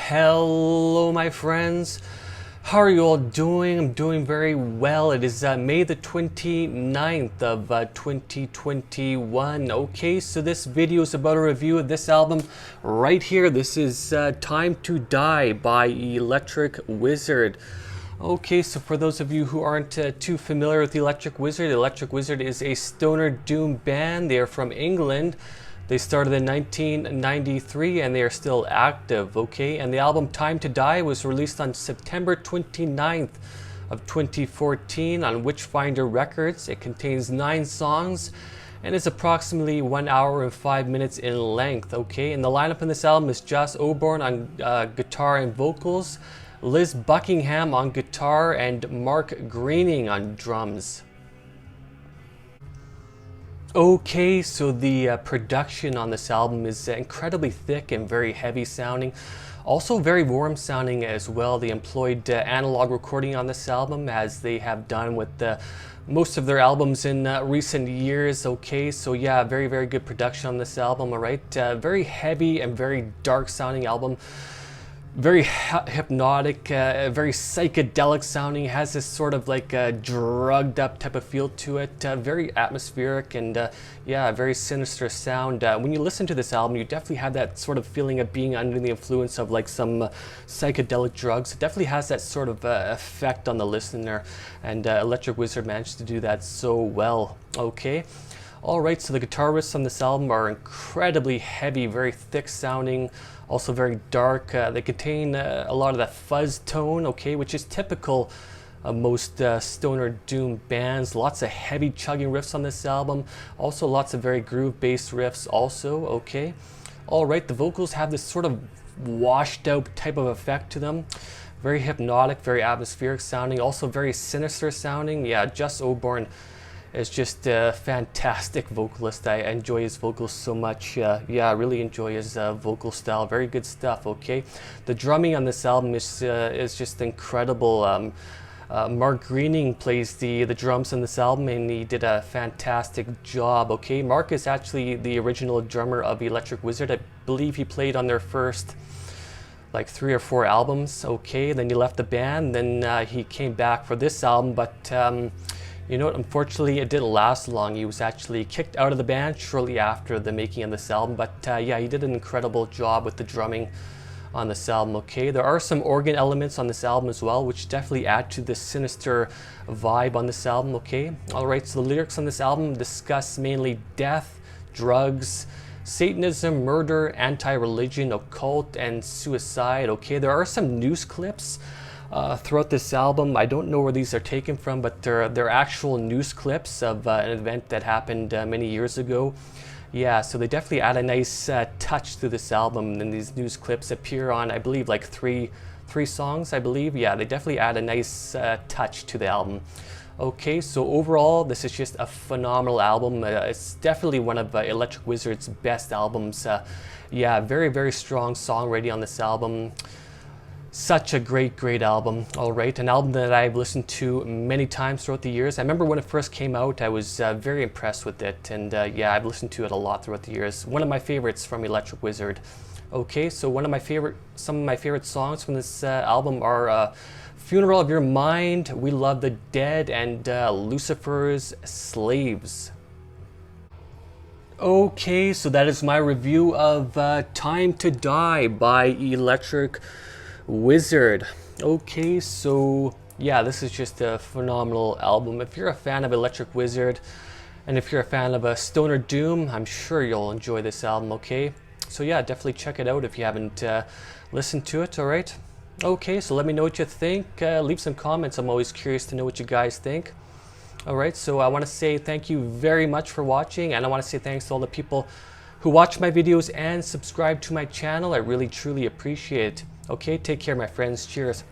Hello my friends, how are you all doing? I'm doing very well. It is May the 29th of 2021. Okay, so this video is about a review of this album right here. This is Time to Die by Electric Wizard. Okay, so for those of you who aren't too familiar with Electric Wizard is a stoner doom band. They are from England. They started in 1993 and they are still active, okay? And the album Time to Die was released on September 29th of 2014 on Witchfinder Records. It contains 9 songs and is approximately 1 hour and 5 minutes in length, okay? And the lineup in this album is Joss Oborn on guitar and vocals, Liz Buckingham on guitar, and Mark Greening on drums. Okay, so the production on this album is incredibly thick and very heavy sounding, also very warm sounding as well. They employed analog recording on this album, as they have done with most of their albums in recent years. Okay, so yeah, very good production on this album. All right, very heavy and very dark sounding album. Very hypnotic, very psychedelic sounding. It has this sort of like drugged up type of feel to it. Very atmospheric and yeah, very sinister sound. When you listen to this album, you definitely have that sort of feeling of being under the influence of like some psychedelic drugs. It definitely has that sort of effect on the listener, and Electric Wizard managed to do that so well. Okay. Alright, so the guitar riffs on this album are incredibly heavy, very thick sounding, also very dark. They contain a lot of that fuzz tone, okay, which is typical of most stoner doom bands. Lots of heavy chugging riffs on this album, also lots of very groove-based riffs also, okay. Alright, the vocals have this sort of washed out type of effect to them. Very hypnotic, very atmospheric sounding, also very sinister sounding. Yeah, Joss Oborn is just a fantastic vocalist. I enjoy his vocals so much. Yeah, I really enjoy his vocal style. Very good stuff, okay? The drumming on this album is just incredible. Mark Greening plays the drums in this album, and he did a fantastic job, okay? Mark is actually the original drummer of Electric Wizard. I believe he played on their first like 3 or 4 albums, okay? Then he left the band, then he came back for this album, but you know what, unfortunately it didn't last long. He was actually kicked out of the band shortly after the making of this album, but yeah, he did an incredible job with the drumming on this album, okay? There are some organ elements on this album as well, which definitely add to the sinister vibe on this album, okay? Alright, so the lyrics on this album discuss mainly death, drugs, Satanism, murder, anti-religion, occult, and suicide, okay? There are some news clips throughout this album. I don't know where these are taken from, but they're actual news clips of an event that happened many years ago. Yeah, so they definitely add a nice touch to this album, and these news clips appear on, I believe, like three songs, I believe. Yeah, they definitely add a nice touch to the album. Okay, so overall, this is just a phenomenal album. It's definitely one of Electric Wizard's best albums. Yeah, very strong songwriting on this album. Such a great album. Alright, an album that I've listened to many times throughout the years. I remember when it first came out, I was very impressed with it, and yeah, I've listened to it a lot throughout the years. One of my favorites from Electric Wizard. Okay, so some of my favorite songs from this album are Funeral of Your Mind, We Love the Dead, and Lucifer's Slaves. Okay, so that is my review of Time to Die by Electric Wizard. Okay, so yeah, this is just a phenomenal album. If you're a fan of Electric Wizard, and if you're a fan of stoner doom, I'm sure you'll enjoy this album, okay? So yeah, definitely check it out if you haven't listened to it, alright? Okay, so let me know what you think. Leave some comments. I'm always curious to know what you guys think. Alright, so I want to say thank you very much for watching, and I want to say thanks to all the people who watch my videos and subscribe to my channel. I really truly appreciate it. Okay, take care, my friends. Cheers.